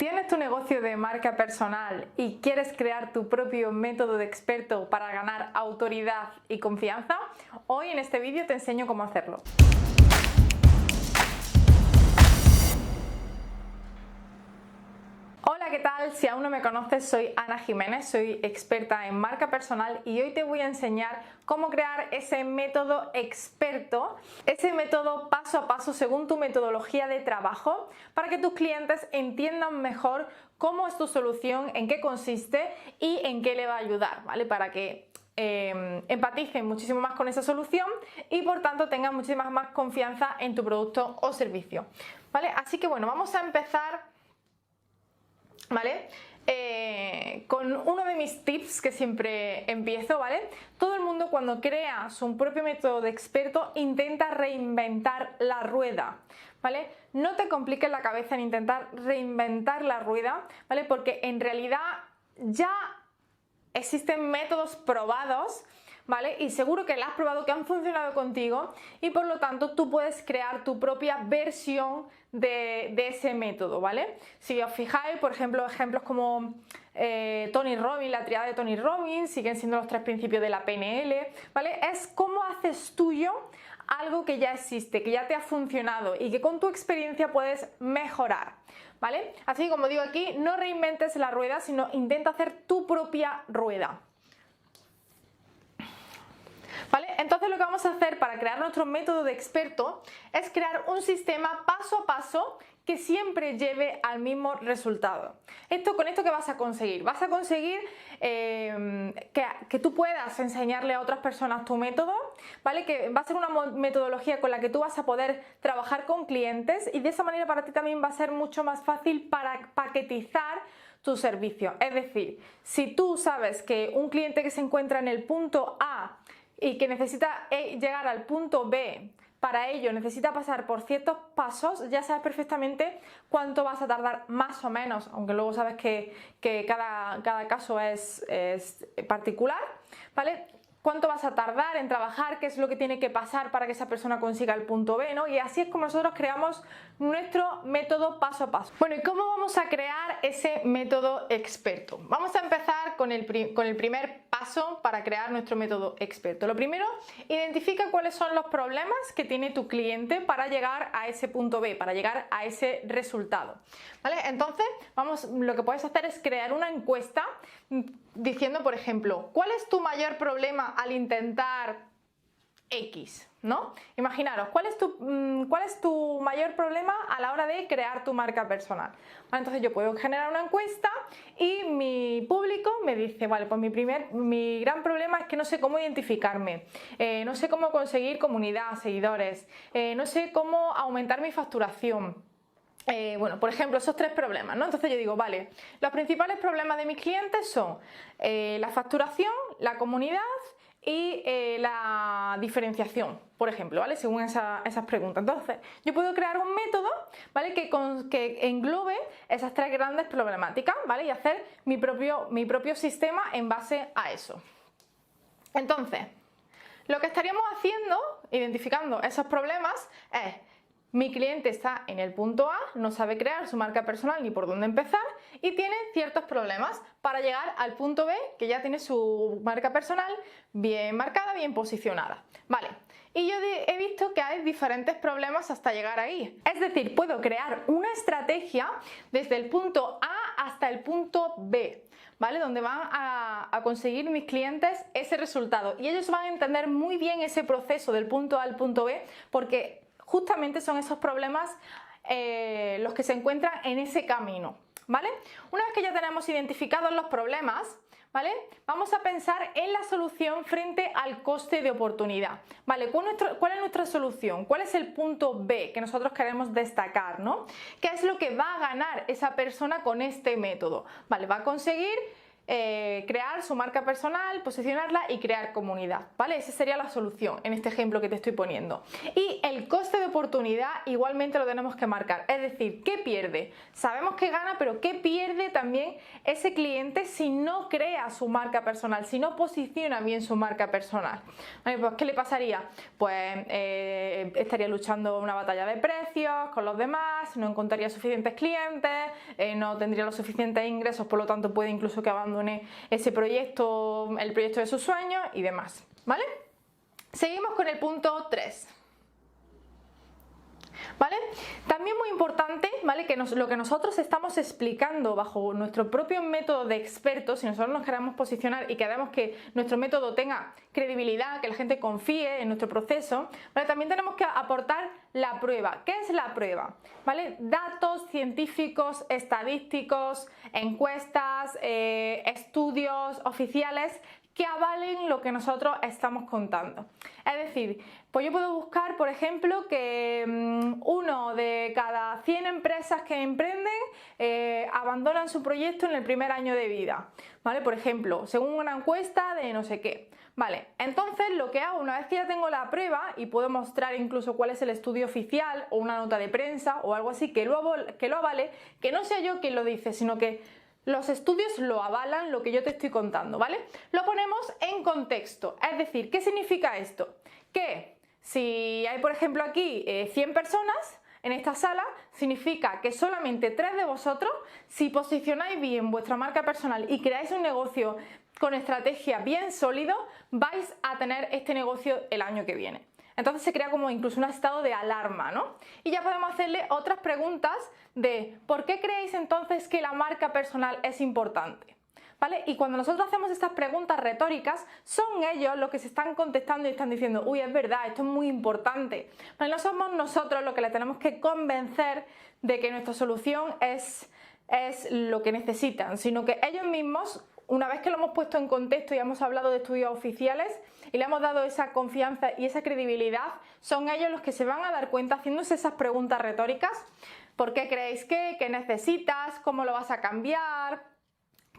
¿Tienes tu negocio de marca personal y quieres crear tu propio método de experto para ganar autoridad y confianza? Hoy en este vídeo te enseño cómo hacerlo. Hola, ¿qué tal? Si aún no me conoces, soy Ana Jiménez, soy experta en marca personal y hoy te voy a enseñar cómo crear ese método experto, ese método paso a paso según tu metodología de trabajo para que tus clientes entiendan mejor cómo es tu solución, en qué consiste y en qué le va a ayudar, ¿vale? Para que empaticen muchísimo más con esa solución y por tanto tengan muchísima más confianza en tu producto o servicio, ¿vale? Así que bueno, vamos a empezar, ¿vale? Con uno de mis tips que siempre empiezo, ¿vale? Todo el mundo cuando crea su propio método de experto intenta reinventar la rueda, ¿vale? No te compliques la cabeza en intentar reinventar la rueda, ¿vale? Porque en realidad ya existen métodos probados, ¿vale? Y seguro que lo has probado, que han funcionado contigo y por lo tanto tú puedes crear tu propia versión de ese método, ¿vale? Si os fijáis, por ejemplo, ejemplos como Tony Robbins, la triada de Tony Robbins, siguen siendo los 3 principios de la PNL, ¿vale? Es cómo haces tuyo algo que ya existe, que ya te ha funcionado y que con tu experiencia puedes mejorar, ¿vale? Así como digo aquí, no reinventes la rueda, sino intenta hacer tu propia rueda, ¿vale? Entonces lo que vamos a hacer para crear nuestro método de experto es crear un sistema paso a paso que siempre lleve al mismo resultado. ¿Con esto qué vas a conseguir? Vas a conseguir que tú puedas enseñarle a otras personas tu método, ¿vale? Que va a ser una metodología con la que tú vas a poder trabajar con clientes y de esa manera para ti también va a ser mucho más fácil para paquetizar tu servicio. Es decir, si tú sabes que un cliente que se encuentra en el punto A y que necesita llegar al punto B, para ello necesita pasar por ciertos pasos, ya sabes perfectamente cuánto vas a tardar más o menos, aunque luego sabes que cada caso es particular, ¿vale? Cuánto vas a tardar en trabajar, qué es lo que tiene que pasar para que esa persona consiga el punto B, ¿no? Y así es como nosotros creamos nuestro método paso a paso. Bueno, ¿y cómo vamos a crear ese método experto? Vamos a empezar con el primer paso para crear nuestro método experto. Lo primero, identifica cuáles son los problemas que tiene tu cliente para llegar a ese punto B, para llegar a ese resultado, ¿vale? Entonces, lo que puedes hacer es crear una encuesta diciendo, por ejemplo, ¿cuál es tu mayor problema al intentar X? ¿No? Imaginaros, ¿cuál es tu mayor problema a la hora de crear tu marca personal? Vale, entonces yo puedo generar una encuesta y mi público me dice, vale, pues mi gran problema es que no sé cómo identificarme, no sé cómo conseguir comunidad, seguidores, no sé cómo aumentar mi facturación. Bueno, por ejemplo, esos 3 problemas, ¿no? Entonces yo digo, vale, los principales problemas de mis clientes son la facturación, la comunidad y la diferenciación, por ejemplo, ¿vale? Según esas preguntas. Entonces, yo puedo crear un método, ¿vale? Que englobe esas 3 grandes problemáticas, ¿vale? Y hacer mi propio sistema en base a eso. Entonces, lo que estaríamos haciendo, identificando esos problemas, es: mi cliente está en el punto A, no sabe crear su marca personal ni por dónde empezar y tiene ciertos problemas para llegar al punto B, que ya tiene su marca personal bien marcada, bien posicionada. Vale, y yo he visto que hay diferentes problemas hasta llegar ahí. Es decir, puedo crear una estrategia desde el punto A hasta el punto B, ¿vale? Donde van a conseguir mis clientes ese resultado y ellos van a entender muy bien ese proceso del punto A al punto B porque justamente son esos problemas los que se encuentran en ese camino, ¿vale? Una vez que ya tenemos identificados los problemas, ¿vale? Vamos a pensar en la solución frente al coste de oportunidad, ¿vale? ¿Cuál es nuestra solución? ¿Cuál es el punto B que nosotros queremos destacar, ¿no? ¿Qué es lo que va a ganar esa persona con este método? ¿Vale? Va a conseguir crear su marca personal, posicionarla y crear comunidad, ¿vale? Esa sería la solución en este ejemplo que te estoy poniendo. Y el coste de oportunidad igualmente lo tenemos que marcar, es decir, ¿qué pierde? Sabemos que gana, pero ¿qué pierde también ese cliente si no crea su marca personal, si no posiciona bien su marca personal? ¿Vale? Pues, ¿qué le pasaría? Pues estaría luchando una batalla de precios con los demás, no encontraría suficientes clientes, no tendría los suficientes ingresos, por lo tanto puede incluso que abandone ese proyecto, el proyecto de sus sueños y demás, ¿vale? Seguimos con el punto 3. ¿Vale? También muy importante, ¿vale? Que lo que nosotros estamos explicando bajo nuestro propio método de expertos, si nosotros nos queremos posicionar y queremos que nuestro método tenga credibilidad, que la gente confíe en nuestro proceso, ¿vale? También tenemos que aportar la prueba. ¿Qué es la prueba? ¿Vale? Datos científicos, estadísticos, encuestas, estudios oficiales que avalen lo que nosotros estamos contando. Es decir, pues yo puedo buscar, por ejemplo, que uno de cada 100 empresas que emprenden abandonan su proyecto en el primer año de vida, ¿vale? Por ejemplo, según una encuesta de no sé qué. Vale, entonces lo que hago una vez que ya tengo la prueba y puedo mostrar incluso cuál es el estudio oficial o una nota de prensa o algo así que lo avale, que no sea yo quien lo dice, sino que los estudios lo avalan, lo que yo te estoy contando, ¿vale? Lo ponemos en contexto, es decir, ¿qué significa esto? Que si hay, por ejemplo, aquí 100 personas en esta sala, significa que solamente 3 de vosotros, si posicionáis bien vuestra marca personal y creáis un negocio con estrategia bien sólido, vais a tener este negocio el año que viene. Entonces se crea como incluso un estado de alarma, ¿no? Y ya podemos hacerle otras preguntas de ¿por qué creéis entonces que la marca personal es importante? ¿Vale? Y cuando nosotros hacemos estas preguntas retóricas, son ellos los que se están contestando y están diciendo, uy, es verdad, esto es muy importante. Pero no somos nosotros los que le tenemos que convencer de que nuestra solución es lo que necesitan, sino que ellos mismos, una vez que lo hemos puesto en contexto y hemos hablado de estudios oficiales y le hemos dado esa confianza y esa credibilidad, son ellos los que se van a dar cuenta haciéndose esas preguntas retóricas. ¿Por qué creéis que? ¿Qué necesitas? ¿Cómo lo vas a cambiar?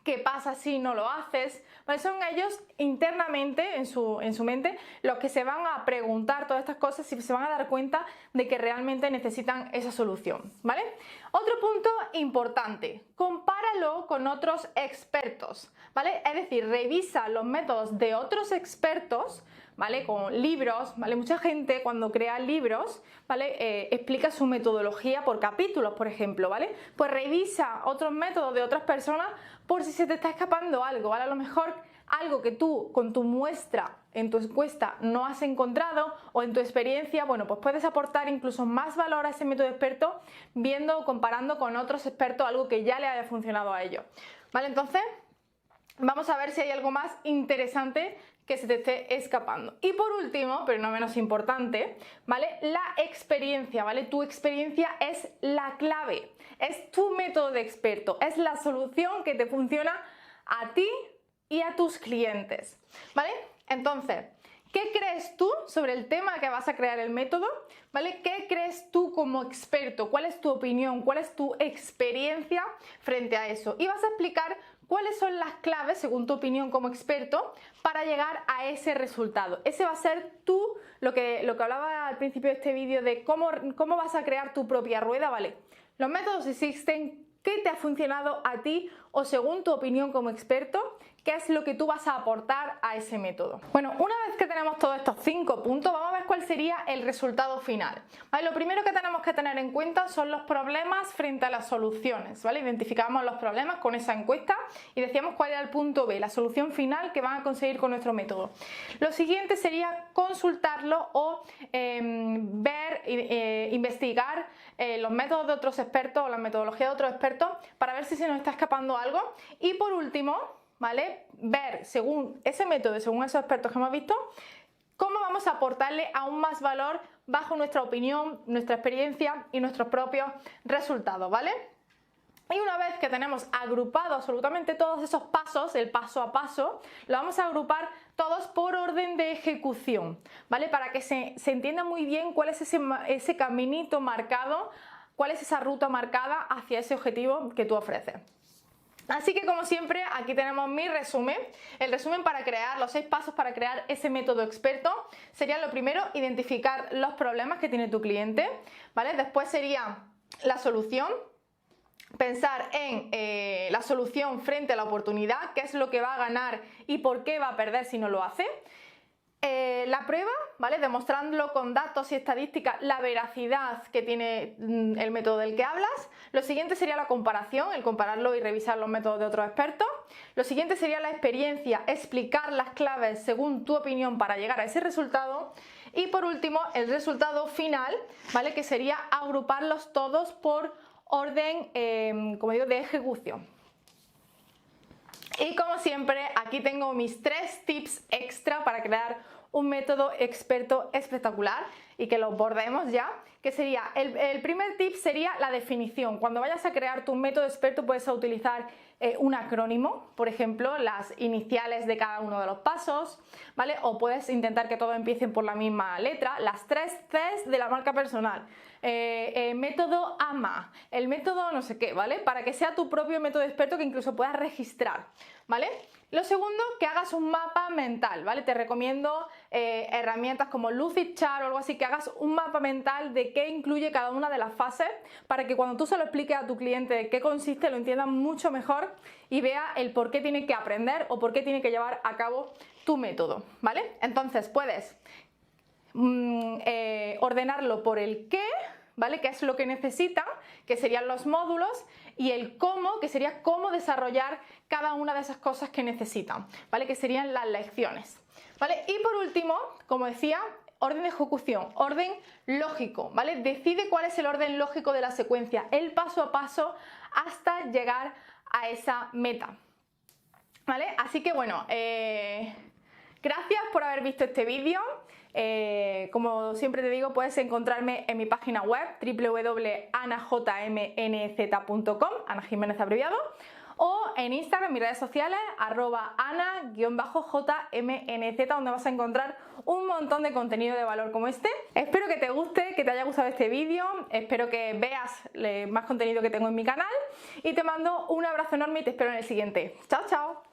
¿Qué pasa si no lo haces? Pues son ellos internamente, en su mente, los que se van a preguntar todas estas cosas y se van a dar cuenta de que realmente necesitan esa solución, ¿vale? Otro punto importante, compáralo con otros expertos, ¿vale? Es decir, revisa los métodos de otros expertos, ¿vale? Con libros, ¿vale? Mucha gente cuando crea libros, ¿vale? Explica su metodología por capítulos, por ejemplo, ¿vale? Pues revisa otros métodos de otras personas por si se te está escapando algo, ¿vale? A lo mejor algo que tú con tu muestra en tu encuesta no has encontrado o en tu experiencia, bueno, pues puedes aportar incluso más valor a ese método experto viendo o comparando con otros expertos algo que ya le haya funcionado a ellos, ¿vale? Entonces, vamos a ver si hay algo más interesante que se te esté escapando. Y por último, pero no menos importante, ¿vale? La experiencia, ¿vale? Tu experiencia es la clave, es tu método de experto, es la solución que te funciona a ti y a tus clientes, ¿vale? Entonces, ¿qué crees tú sobre el tema que vas a crear el método? ¿Vale? ¿Qué crees tú como experto? ¿Cuál es tu opinión? ¿Cuál es tu experiencia frente a eso? Y vas a explicar cuáles son las claves, según tu opinión como experto, para llegar a ese resultado. Ese va a ser tú, lo que hablaba al principio de este vídeo de cómo vas a crear tu propia rueda, ¿vale? Los métodos existen, ¿qué te ha funcionado a ti o según tu opinión como experto? ¿Qué es lo que tú vas a aportar a ese método? Bueno, una vez que tenemos todos estos 5 puntos, vamos a ver cuál sería el resultado final, ¿vale? Lo primero que tenemos que tener en cuenta son los problemas frente a las soluciones, ¿vale? Identificamos los problemas con esa encuesta y decíamos cuál era el punto B, la solución final que van a conseguir con nuestro método. Lo siguiente sería consultarlo o investigar los métodos de otros expertos o la metodología de otros expertos para ver si se nos está escapando algo. Y por último, ¿vale? Ver según ese método, según esos expertos que hemos visto, cómo vamos a aportarle aún más valor bajo nuestra opinión, nuestra experiencia y nuestros propios resultados, ¿vale? Y una vez que tenemos agrupado absolutamente todos esos pasos, el paso a paso, lo vamos a agrupar todos por orden de ejecución, ¿vale? Para que se entienda muy bien cuál es ese caminito marcado, cuál es esa ruta marcada hacia ese objetivo que tú ofreces. Así que como siempre aquí tenemos mi resumen. El resumen para crear los 6 pasos para crear ese método experto sería lo primero, identificar los problemas que tiene tu cliente, ¿vale? Después sería la solución, pensar en la solución frente a la oportunidad, qué es lo que va a ganar y por qué va a perder si no lo hace. La prueba, ¿vale? Demostrándolo con datos y estadísticas la veracidad que tiene el método del que hablas. Lo siguiente sería la comparación, el compararlo y revisar los métodos de otros expertos. Lo siguiente sería la experiencia, explicar las claves según tu opinión para llegar a ese resultado. Y por último, el resultado final, ¿vale? Que sería agruparlos todos por orden, como digo, de ejecución. Y como siempre, aquí tengo mis 3 tips extra para crear un método experto espectacular y que lo bordemos ya, que sería, el primer tip sería la definición. Cuando vayas a crear tu método experto puedes utilizar un acrónimo, por ejemplo, las iniciales de cada uno de los pasos, ¿vale? O puedes intentar que todos empiecen por la misma letra, las 3 Cs de la marca personal. Método AMA, el método no sé qué, ¿vale? Para que sea tu propio método experto que incluso puedas registrar, ¿vale? Lo segundo, que hagas un mapa mental, ¿vale? Te recomiendo herramientas como Lucidchart o algo así, que hagas un mapa mental de qué incluye cada una de las fases para que cuando tú se lo expliques a tu cliente de qué consiste, lo entienda mucho mejor y vea el por qué tiene que aprender o por qué tiene que llevar a cabo tu método, ¿vale? Entonces puedes ordenarlo por el qué, ¿vale? Que es lo que necesita, que serían los módulos, y el cómo, que sería cómo desarrollar cada una de esas cosas que necesitan, ¿vale? Que serían las lecciones, ¿vale? Y por último, como decía, orden de ejecución, orden lógico, ¿vale? Decide cuál es el orden lógico de la secuencia, el paso a paso hasta llegar a esa meta, ¿vale? Así que bueno, gracias por haber visto este vídeo. Como siempre te digo, puedes encontrarme en mi página web www.anajmnz.com, Ana Jiménez abreviado, o en Instagram, mis redes sociales, @ana_jmnz, donde vas a encontrar un montón de contenido de valor como este. Espero que te guste, que te haya gustado este vídeo, espero que veas más contenido que tengo en mi canal y te mando un abrazo enorme y te espero en el siguiente. ¡Chao, chao!